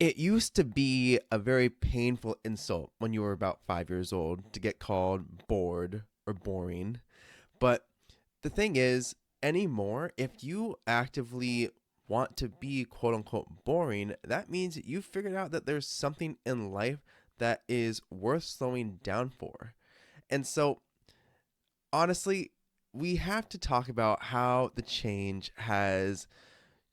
It used to be a very painful insult when you were about 5 years old to get called bored or boring. But the thing is, anymore, if you actively want to be quote unquote boring, that means you figured out that there's something in life that is worth slowing down for. And so, honestly, we have to talk about how the change has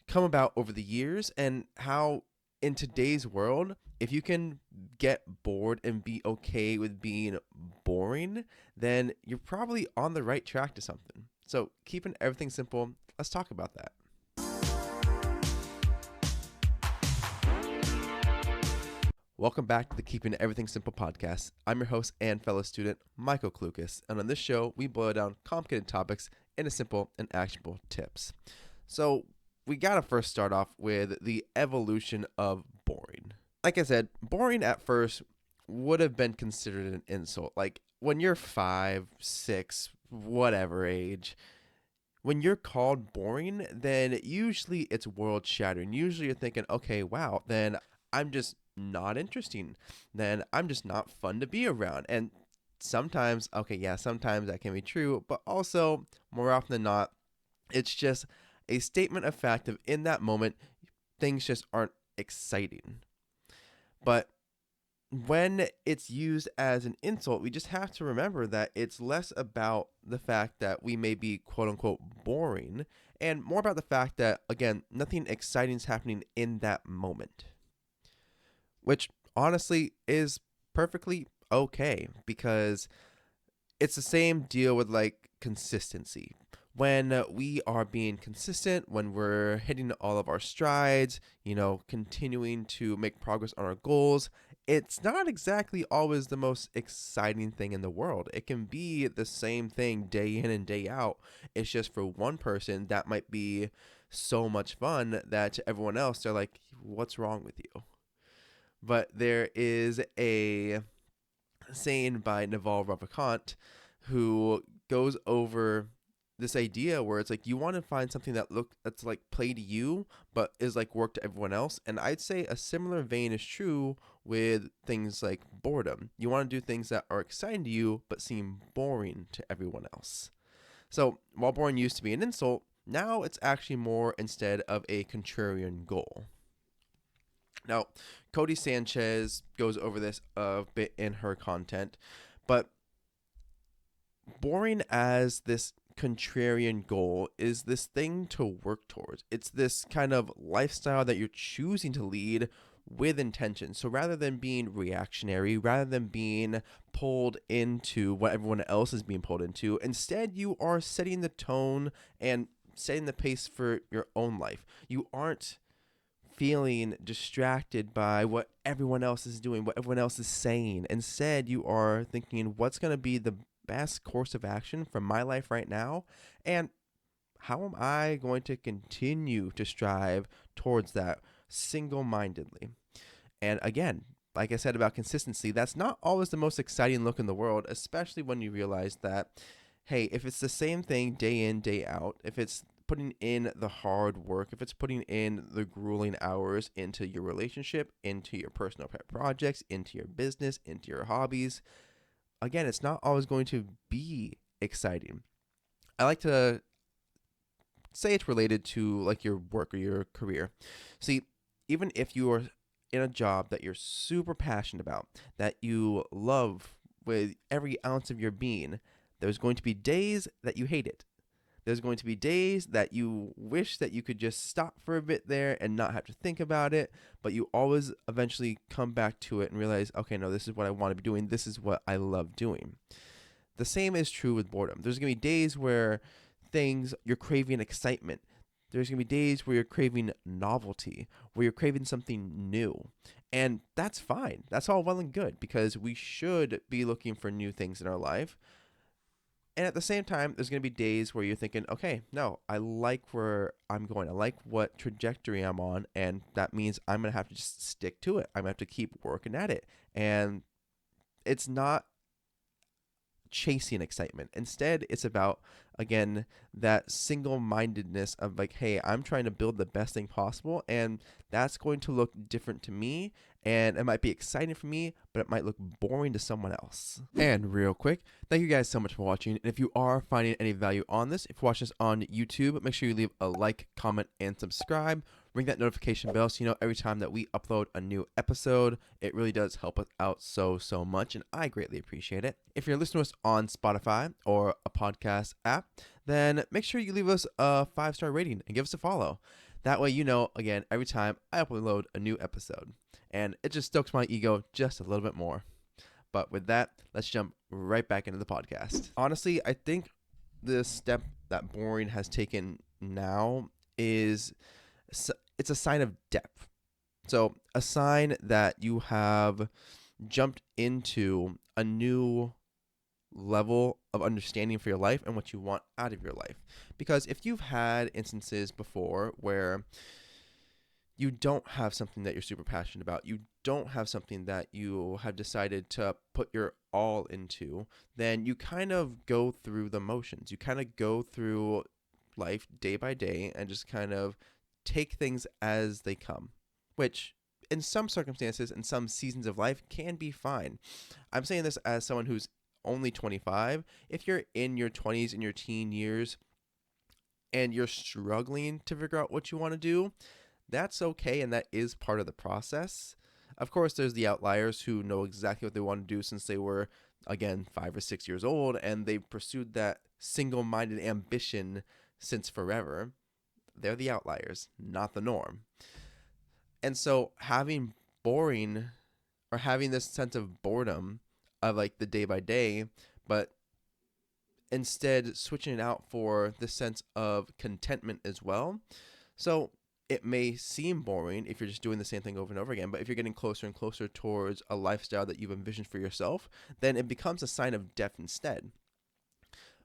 come about over the years and how in today's world, if you can get bored and be okay with being boring, then you're probably on the right track to something. So, keeping everything simple, let's talk about that. Welcome back to the Keeping Everything Simple podcast. I'm your host and fellow student, Michael Klukas, and on this show, we boil down complicated topics into simple and actionable tips. So, we gotta first start off with the evolution of boring. Like I said, boring at first would have been considered an insult. Like when you're 5, 6, whatever age, when you're called boring, then usually it's world shattering. Usually you're thinking, okay, wow, then I'm just not interesting. Then I'm just not fun to be around. And sometimes, okay, yeah, sometimes that can be true, but also more often than not, it's just a statement of fact of in that moment, things just aren't exciting. But when it's used as an insult, we just have to remember that it's less about the fact that we may be quote unquote boring and more about the fact that, again, nothing exciting is happening in that moment, which honestly is perfectly okay because it's the same deal with like consistency. When we are being consistent, when we're hitting all of our strides, continuing to make progress on our goals, it's not exactly always the most exciting thing in the world. It can be the same thing day in and day out. It's just for one person that might be so much fun that to everyone else, they're like, what's wrong with you? But there is a saying by Naval Ravikant who goes over this idea where it's like you want to find something that's like play to you but is like work to everyone else, and I'd say a similar vein is true with things like boredom. You want to do things that are exciting to you but seem boring to everyone else. So while boring used to be an insult, now it's actually more instead of a contrarian goal. Now, Cody Sanchez goes over this a bit in her content, but boring as this contrarian goal is this thing to work towards. It's this kind of lifestyle that you're choosing to lead with intention. So rather than being reactionary, rather than being pulled into what everyone else is being pulled into, instead you are setting the tone and setting the pace for your own life. You aren't feeling distracted by what everyone else is doing, what everyone else is saying. Instead, you are thinking, what's going to be the best course of action for my life right now? And how am I going to continue to strive towards that single mindedly? And again, like I said about consistency, that's not always the most exciting look in the world, especially when you realize that, hey, if it's the same thing day in, day out, if it's putting in the hard work, if it's putting in the grueling hours into your relationship, into your personal pet projects, into your business, into your hobbies, again, it's not always going to be exciting. I like to say it's related to like your work or your career. See, even if you are in a job that you're super passionate about, that you love with every ounce of your being, there's going to be days that you hate it. There's going to be days that you wish that you could just stop for a bit there and not have to think about it, but you always eventually come back to it and realize, okay, no, this is what I want to be doing. This is what I love doing. The same is true with boredom. There's going to be days where you're craving excitement. There's going to be days where you're craving novelty, where you're craving something new. And that's fine. That's all well and good because we should be looking for new things in our life. And at the same time, there's going to be days where you're thinking, okay, no, I like where I'm going. I like what trajectory I'm on. And that means I'm going to have to just stick to it. I'm going to have to keep working at it. And it's not chasing excitement. Instead, it's about, again, that single-mindedness of like, hey, I'm trying to build the best thing possible, and that's going to look different to me, and it might be exciting for me, but it might look boring to someone else. And real quick, thank you guys so much for watching. And if you are finding any value on this, if you watch this on YouTube, make sure you leave a like, comment, and subscribe. Ring that notification bell so you know every time that we upload a new episode. It really does help us out so much, and I greatly appreciate it. If you're listening to us on Spotify or a podcast app, then make sure you leave us a 5-star rating and give us a follow. That way you know, again, every time I upload a new episode. And it just stokes my ego just a little bit more. But with that, let's jump right back into the podcast. Honestly, I think the step that boring has taken now is, it's a sign of depth. So a sign that you have jumped into a new level of understanding for your life and what you want out of your life. Because if you've had instances before where you don't have something that you're super passionate about, you don't have something that you have decided to put your all into, then you kind of go through the motions. You kind of go through life day by day and just kind of take things as they come, which in some circumstances, in some seasons of life, can be fine. I'm saying this as someone who's only 25. If you're in your 20s, in your teen years, and you're struggling to figure out what you want to do, that's okay, and that is part of the process. Of course, there's the outliers who know exactly what they want to do since they were, again, 5 or 6 years old, and they pursued that single-minded ambition since forever. They're the outliers, not the norm. And so having boring, or having this sense of boredom of like the day by day, but instead switching it out for the sense of contentment as well. So it may seem boring if you're just doing the same thing over and over again, but if you're getting closer and closer towards a lifestyle that you've envisioned for yourself, then it becomes a sign of depth instead.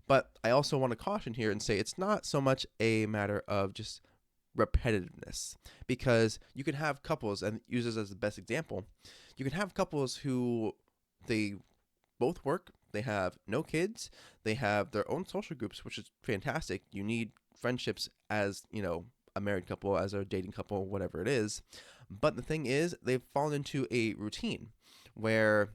But I also want to caution here and say it's not so much a matter of just repetitiveness, because you can have couples, and use this as the best example, you can have couples who they both work, they have no kids, they have their own social groups, which is fantastic. You need friendships as, you know, a married couple, as a dating couple, whatever it is. But the thing is, they've fallen into a routine where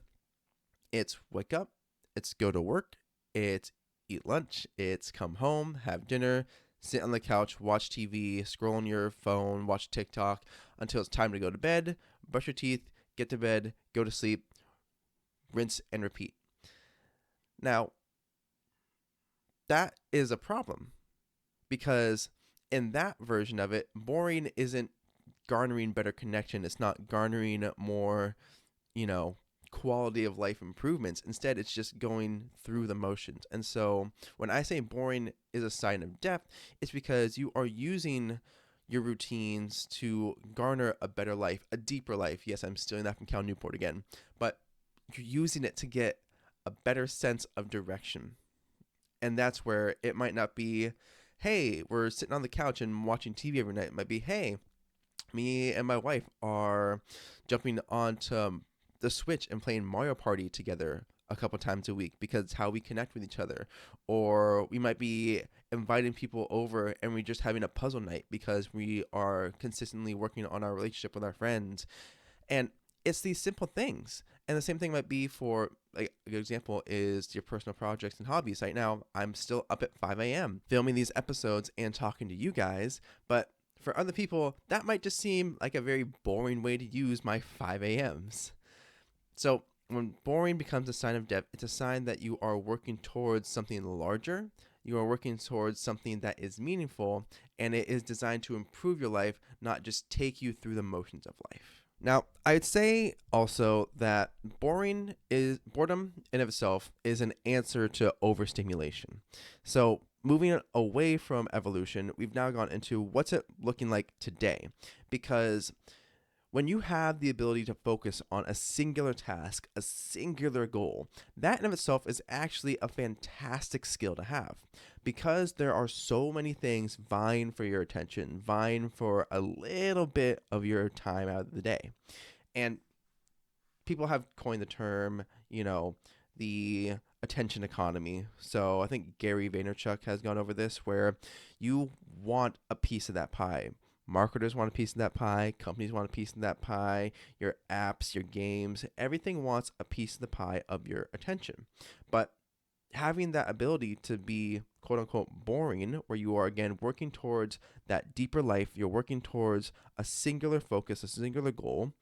it's wake up, it's go to work, it's eat lunch, it's come home, have dinner, sit on the couch, watch TV, scroll on your phone, watch TikTok until it's time to go to bed, brush your teeth, get to bed, go to sleep, rinse and repeat. Now, that is a problem, because in that version of it, boring isn't garnering better connection. It's not garnering more, quality of life improvements. Instead, it's just going through the motions. And so when I say boring is a sign of depth, it's because you are using your routines to garner a better life, a deeper life. Yes, I'm stealing that from Cal Newport again, but you're using it to get a better sense of direction. And that's where it might not be, hey, we're sitting on the couch and watching TV every night. It might be, hey, me and my wife are jumping onto the Switch and playing Mario Party together a couple times a week, because it's how we connect with each other. Or we might be inviting people over and we're just having a puzzle night because we are consistently working on our relationship with our friends. And it's these simple things. And the same thing might be for, like, a good example is your personal projects and hobbies. Right now, I'm still up at 5 a.m. filming these episodes and talking to you guys. But for other people, that might just seem like a very boring way to use my 5 a.m.s. So when boring becomes a sign of depth, it's a sign that you are working towards something larger. You are working towards something that is meaningful, and it is designed to improve your life, not just take you through the motions of life. Now, I'd say also that boredom in of itself is an answer to overstimulation. So moving away from evolution, we've now gone into what's it looking like today, because when you have the ability to focus on a singular task, a singular goal, that in of itself is actually a fantastic skill to have, because there are so many things vying for your attention, vying for a little bit of your time out of the day. And people have coined the term, the attention economy. So I think Gary Vaynerchuk has gone over this, where you want a piece of that pie. Marketers want a piece of that pie. Companies want a piece of that pie. Your apps, your games, everything wants a piece of the pie of your attention. But having that ability to be quote unquote boring, where you are again working towards that deeper life, you're working towards a singular focus, a singular goal,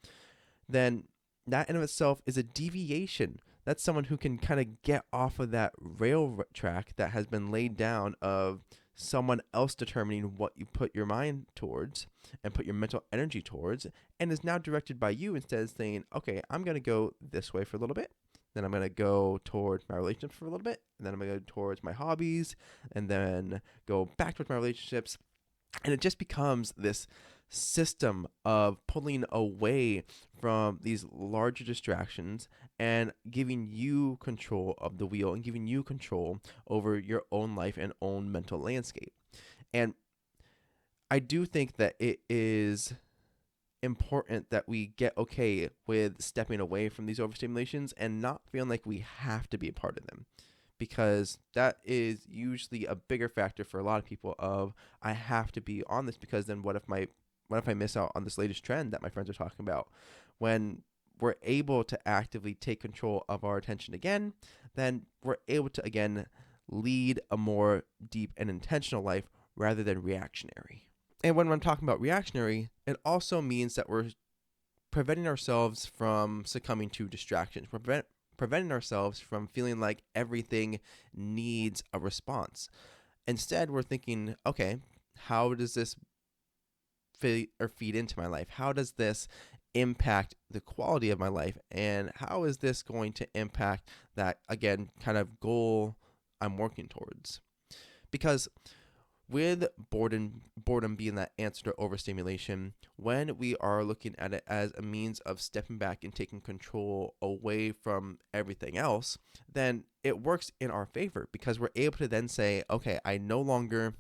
then that in of itself is a deviation. That's someone who can kind of get off of that rail track that has been laid down of someone else determining what you put your mind towards and put your mental energy towards, and is now directed by you instead of saying, okay, I'm going to go this way for a little bit. Then I'm going to go towards my relationships for a little bit. And then I'm going to go towards my hobbies, and then go back towards my relationships. And it just becomes this system of pulling away from these larger distractions and giving you control of the wheel and giving you control over your own life and own mental landscape. And I do think that it is important that we get okay with stepping away from these overstimulations and not feeling like we have to be a part of them, because that is usually a bigger factor for a lot of people of, I have to be on this, because then what if I miss out on this latest trend that my friends are talking about? When we're able to actively take control of our attention again, then we're able to again lead a more deep and intentional life rather than reactionary. And when I'm talking about reactionary, it also means that we're preventing ourselves from succumbing to distractions. We're preventing ourselves from feeling like everything needs a response. Instead, we're thinking, okay, how does this feed into my life? How does this impact the quality of my life? And how is this going to impact that, again, kind of goal I'm working towards? Because with boredom being that answer to overstimulation, when we are looking at it as a means of stepping back and taking control away from everything else, then it works in our favor, because we're able to then say, okay, I no longer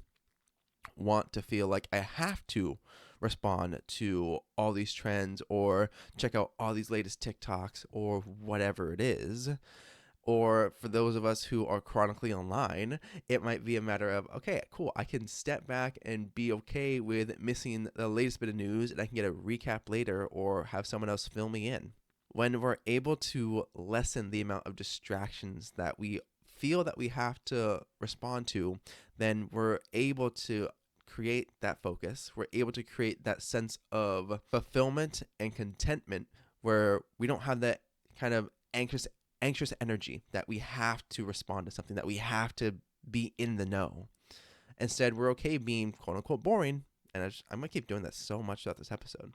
want to feel like I have to respond to all these trends or check out all these latest TikToks or whatever it is. Or for those of us who are chronically online, it might be a matter of, okay, cool, I can step back and be okay with missing the latest bit of news, and I can get a recap later or have someone else fill me in. When we're able to lessen the amount of distractions that we feel that we have to respond to, then we're able to create that focus. We're able to create that sense of fulfillment and contentment, where we don't have that kind of anxious energy that we have to respond to something, that we have to be in the know. Instead, we're okay being quote unquote boring. And I'm going to keep doing that so much throughout this episode.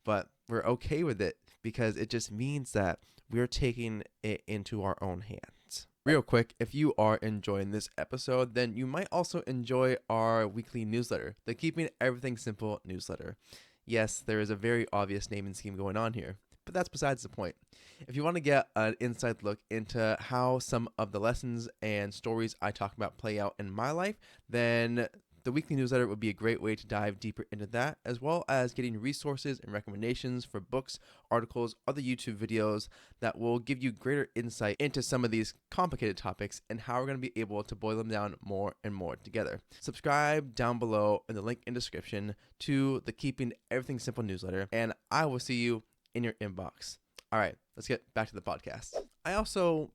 But we're okay with it because it just means that we're taking it into our own hands. Real quick, if you are enjoying this episode, then you might also enjoy our weekly newsletter, the Keeping Everything Simple newsletter. Yes, there is a very obvious naming scheme going on here, but that's besides the point. If you want to get an inside look into how some of the lessons and stories I talk about play out in my life, then the weekly newsletter would be a great way to dive deeper into that, as well as getting resources and recommendations for books, articles, other YouTube videos that will give you greater insight into some of these complicated topics and how we're going to be able to boil them down more and more together. Subscribe down below in the link in description to the Keeping Everything Simple newsletter, and I will see you in your inbox. All right, let's get back to the podcast. I also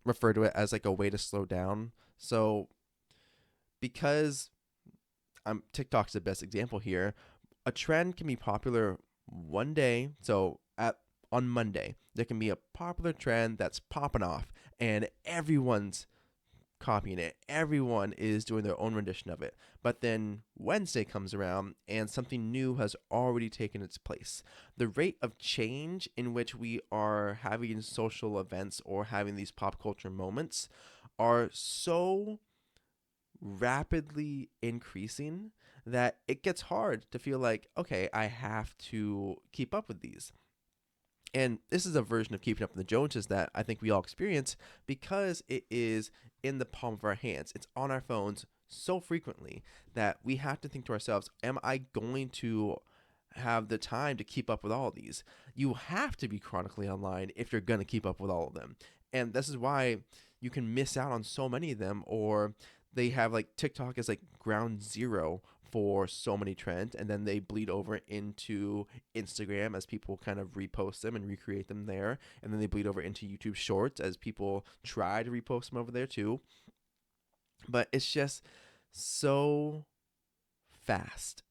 refer to it as like a way to slow down. So because TikTok's the best example here, a trend can be popular one day. So on Monday, there can be a popular trend that's popping off and everyone's copying it. Everyone is doing their own rendition of it. But then Wednesday comes around and something new has already taken its place. The rate of change in which we are having social events or having these pop culture moments are so rapidly increasing that it gets hard to feel like, okay, I have to keep up with these. And this is a version of keeping up with the Joneses that I think we all experience because it is in the palm of our hands. It's on our phones so frequently that we have to think to ourselves, am I going to have the time to keep up with all of these? You have to be chronically online if you're going to keep up with all of them. And this is why you can miss out on so many of them, or they have like TikTok is like ground zero for so many trends, and then they bleed over into Instagram as people kind of repost them and recreate them there, and then they bleed over into YouTube Shorts as people try to repost them over there too. But it's just so fast.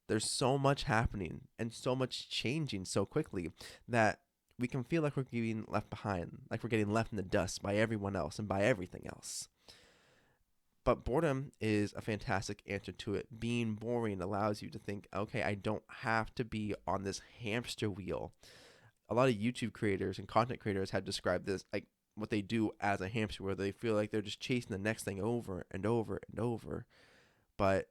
There's so much happening and so much changing so quickly that we can feel like we're getting left behind, like we're getting left in the dust by everyone else and by everything else. But boredom is a fantastic answer to it. Being boring allows you to think, okay, I don't have to be on this hamster wheel. A lot of YouTube creators and content creators have described this, like what they do as a hamster wheel. They feel like they're just chasing the next thing over and over and over. But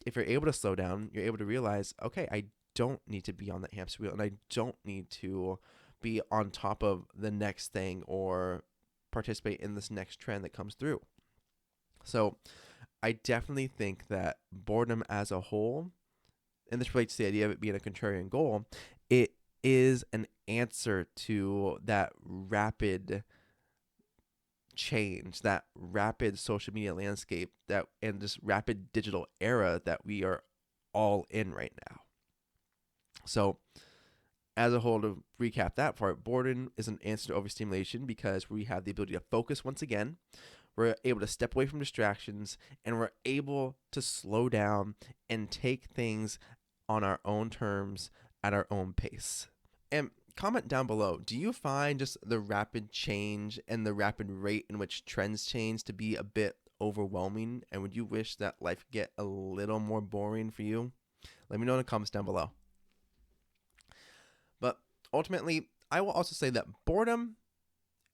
if you're able to slow down, you're able to realize, okay, I don't need to be on that hamster wheel, and I don't need to be on top of the next thing or participate in this next trend that comes through. So I definitely think that boredom as a whole, and this relates to the idea of it being a contrarian goal, it is an answer to that rapid change, that rapid social media landscape, that and this rapid digital era that we are all in right now. So as a whole, to recap that part, boredom is an answer to overstimulation because we have the ability to focus once again. We're able to step away from distractions, and we're able to slow down and take things on our own terms at our own pace. And comment down below, do you find just the rapid change and the rapid rate in which trends change to be a bit overwhelming? And would you wish that life could get a little more boring for you? Let me know in the comments down below. But ultimately, I will also say that boredom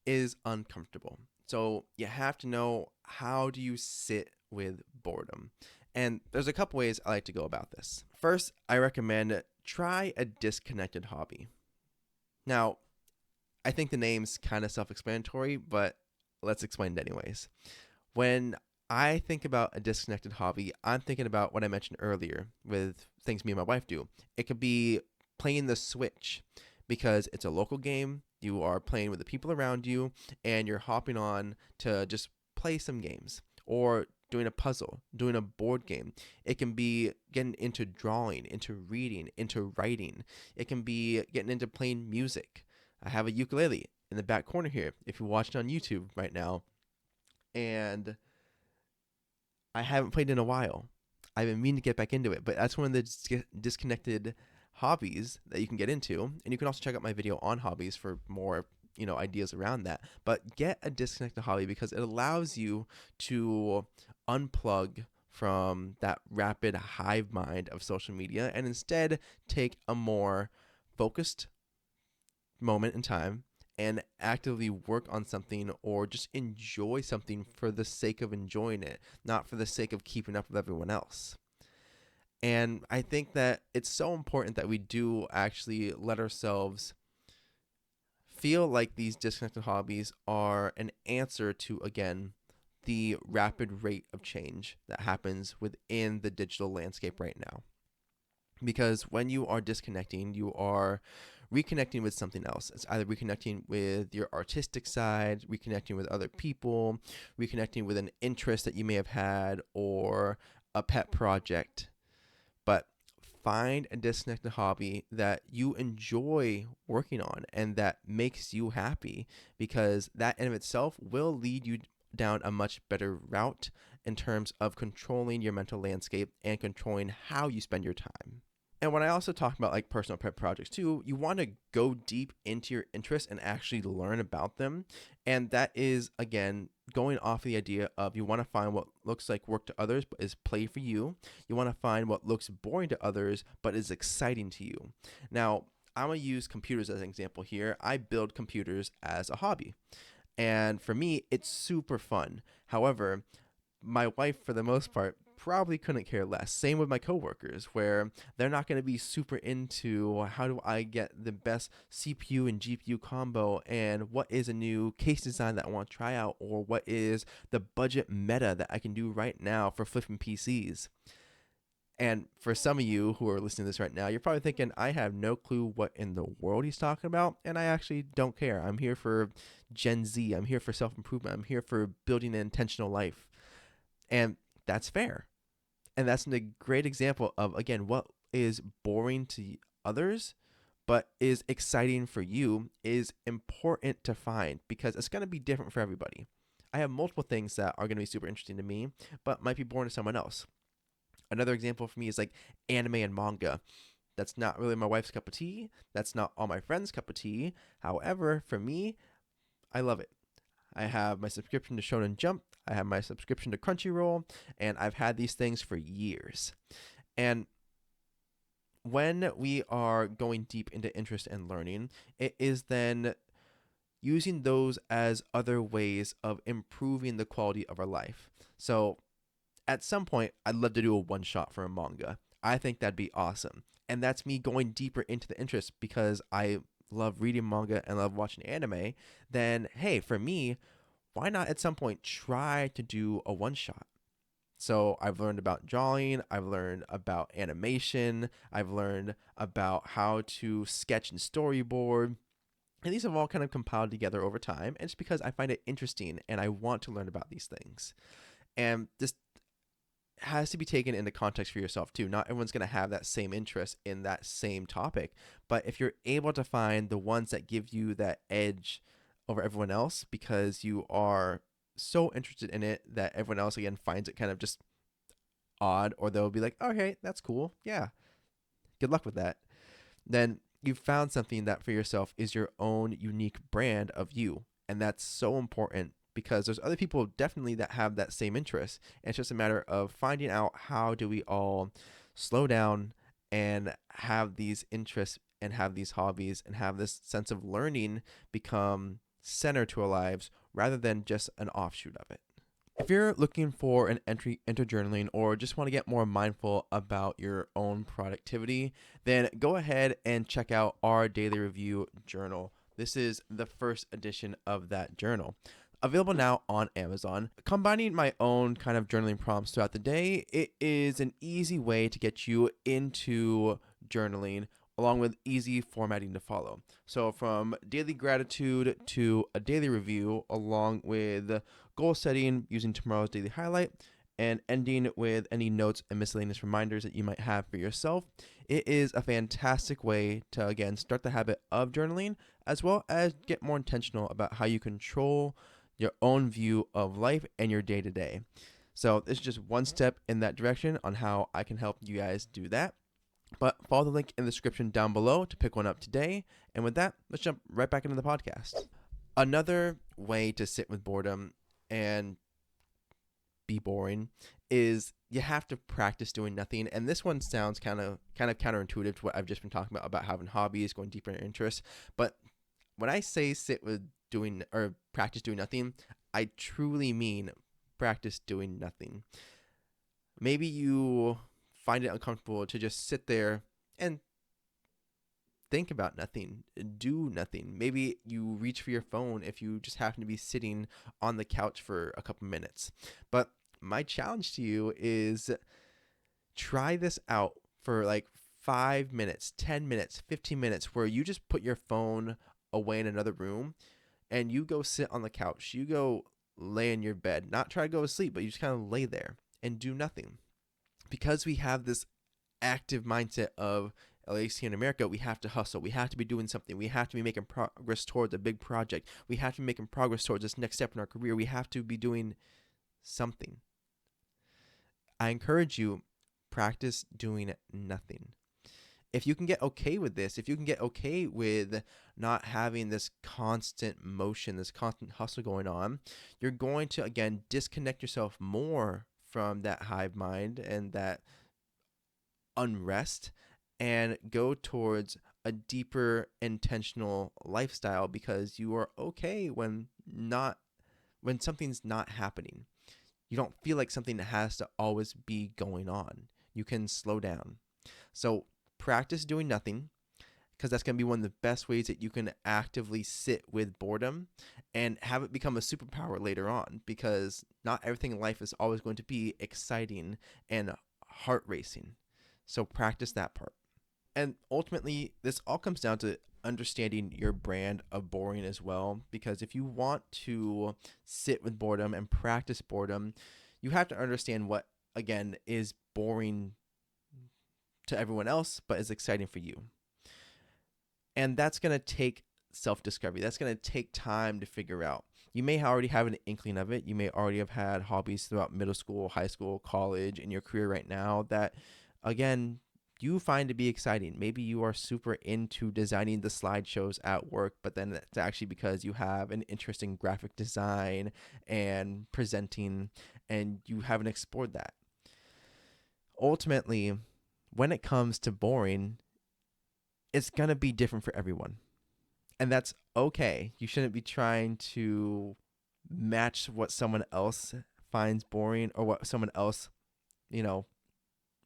is uncomfortable. So you have to know, how do you sit with boredom? And there's a couple ways I like to go about this. First, I recommend try a disconnected hobby. Now, I think the name's kind of self-explanatory, but let's explain it anyways. When I think about a disconnected hobby, I'm thinking about what I mentioned earlier with things me and my wife do. It could be playing the Switch because it's a local game. You are playing with the people around you, and you're hopping on to just play some games, or doing a puzzle, doing a board game. It can be getting into drawing, into reading, into writing. It can be getting into playing music. I have a ukulele in the back corner here, if you're watching on YouTube right now, and I haven't played in a while. I've been meaning to get back into it, but that's one of the disconnected hobbies that you can get into. And you can also check out my video on hobbies for more ideas around that. But get a disconnected hobby because it allows you to unplug from that rapid hive mind of social media and instead take a more focused moment in time and actively work on something, or just enjoy something for the sake of enjoying it, not for the sake of keeping up with everyone else. And I think that it's so important that we do actually let ourselves feel like these disconnected hobbies are an answer to, again, the rapid rate of change that happens within the digital landscape right now. Because when you are disconnecting, you are reconnecting with something else. It's either reconnecting with your artistic side, reconnecting with other people, reconnecting with an interest that you may have had, or a pet project. But find a disconnected hobby that you enjoy working on and that makes you happy, because that in of itself will lead you down a much better route in terms of controlling your mental landscape and controlling how you spend your time. And when I also talk about like personal pet projects too, you want to go deep into your interests and actually learn about them. And that is, again, going off the idea of, you want to find what looks like work to others but is play for you. You want to find what looks boring to others but is exciting to you. Now, I'm going to use computers as an example here. I build computers as a hobby. And for me, it's super fun. However, my wife, for the most part, probably couldn't care less. Same with my coworkers, where they're not going to be super into how do I get the best CPU and GPU combo, and what is a new case design that I want to try out, or what is the budget meta that I can do right now for flipping PCs. And for some of you who are listening to this right now, you're probably thinking, I have no clue what in the world he's talking about, and I actually don't care. I'm here for Gen Z. I'm here for self-improvement. I'm here for building an intentional life. And that's fair. And that's a great example of, again, what is boring to others but is exciting for you is important to find because it's going to be different for everybody. I have multiple things that are going to be super interesting to me, but might be boring to someone else. Another example for me is like anime and manga. That's not really my wife's cup of tea. That's not all my friends' cup of tea. However, for me, I love it. I have my subscription to Shonen Jump. I have my subscription to Crunchyroll, and I've had these things for years. And when we are going deep into interest and learning, it is then using those as other ways of improving the quality of our life. So at some point, I'd love to do a one shot for a manga. I think that'd be awesome. And that's me going deeper into the interest because I love reading manga and love watching anime. Then, hey, for me, why not at some point try to do a one shot? So I've learned about drawing, I've learned about animation, I've learned about how to sketch and storyboard. And these have all kind of compiled together over time. And it's because I find it interesting and I want to learn about these things. And this has to be taken into context for yourself too. Not everyone's going to have that same interest in that same topic. But if you're able to find the ones that give you that edge over everyone else because you are so interested in it that everyone else again finds it kind of just odd, or they'll be like, okay, that's cool. Yeah. Good luck with that. Then you've found something that for yourself is your own unique brand of you. And that's so important because there's other people definitely that have that same interest. And it's just a matter of finding out how do we all slow down and have these interests and have these hobbies and have this sense of learning become center to our lives rather than just an offshoot of it. If you're looking for an entry into journaling or just want to get more mindful about your own productivity, then go ahead and check out our daily review journal. This is the first edition of that journal. Available now on Amazon. Combining my own kind of journaling prompts throughout the day, it is an easy way to get you into journaling along with easy formatting to follow. So from daily gratitude to a daily review, along with goal setting using tomorrow's daily highlight, and ending with any notes and miscellaneous reminders that you might have for yourself. It is a fantastic way to, again, start the habit of journaling, as well as get more intentional about how you control your own view of life and your day-to-day. So this is just one step in that direction on how I can help you guys do that. But follow the link in the description down below to pick one up today. And with that, let's jump right back into the podcast. Another way to sit with boredom and be boring is you have to practice doing nothing. And this one sounds kind of counterintuitive to what I've just been talking about having hobbies, going deeper in interests. But when I say sit with doing or practice doing nothing, I truly mean practice doing nothing. Maybe you find it uncomfortable to just sit there and think about nothing, do nothing. Maybe you reach for your phone if you just happen to be sitting on the couch for a couple minutes. But my challenge to you is try this out for like 5 minutes, 10 minutes, 15 minutes, where you just put your phone away in another room and you go sit on the couch. You go lay in your bed, not try to go to sleep, but you just kind of lay there and do nothing. Because we have this active mindset of, at least here in America, we have to hustle. We have to be doing something. We have to be making progress towards a big project. We have to be making progress towards this next step in our career. We have to be doing something. I encourage you, practice doing nothing. If you can get okay with this, if you can get okay with not having this constant motion, this constant hustle going on, you're going to, again, disconnect yourself more from that hive mind and that unrest and go towards a deeper intentional lifestyle because you are okay when something's not happening. You don't feel like something has to always be going on. You can slow down. So practice doing nothing, because that's going to be one of the best ways that you can actively sit with boredom and have it become a superpower later on, because not everything in life is always going to be exciting and heart racing. So practice that part. And ultimately, this all comes down to understanding your brand of boring as well. Because if you want to sit with boredom and practice boredom, you have to understand what, again, is boring to everyone else, but is exciting for you. And that's going to take self discovery. That's going to take time to figure out. You may already have an inkling of it. You may already have had hobbies throughout middle school, high school, college, in your career right now that, again, you find to be exciting. Maybe you are super into designing the slideshows at work, but then it's actually because you have an interest in graphic design and presenting, and you haven't explored that. Ultimately, when it comes to boring, it's going to be different for everyone. And that's okay. You shouldn't be trying to match what someone else finds boring or what someone else, what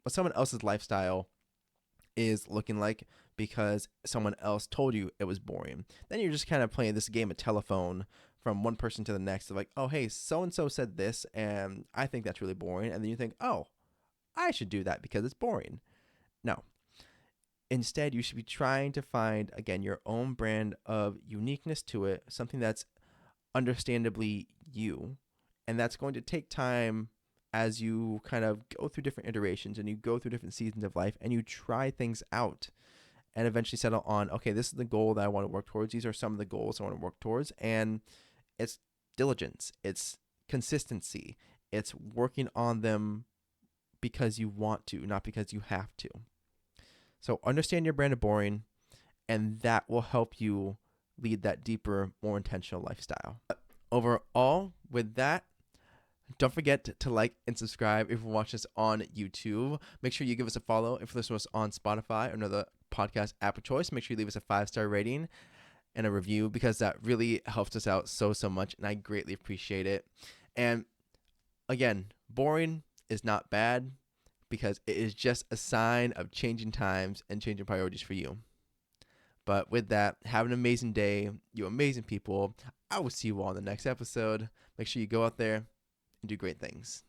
someone else's lifestyle is looking like because someone else told you it was boring. Then you're just kind of playing this game of telephone from one person to the next of like, oh, hey, so-and-so said this and I think that's really boring. And then you think, oh, I should do that because it's boring. No. Instead, you should be trying to find, again, your own brand of uniqueness to it, something that's understandably you. And that's going to take time as you kind of go through different iterations and you go through different seasons of life and you try things out and eventually settle on, okay, this is the goal that I want to work towards. These are some of the goals I want to work towards. And it's diligence, it's consistency, it's working on them because you want to, not because you have to. So understand your brand of boring, and that will help you lead that deeper, more intentional lifestyle. Overall, with that, don't forget to like and subscribe if you watch us on YouTube. Make sure you give us a follow if you listen to us on Spotify or another podcast app of choice. Make sure you leave us a 5-star rating and a review because that really helps us out so much, and I greatly appreciate it. And again, boring is not bad, because it is just a sign of changing times and changing priorities for you. But with that, have an amazing day, you amazing people. I will see you all in the next episode. Make sure you go out there and do great things.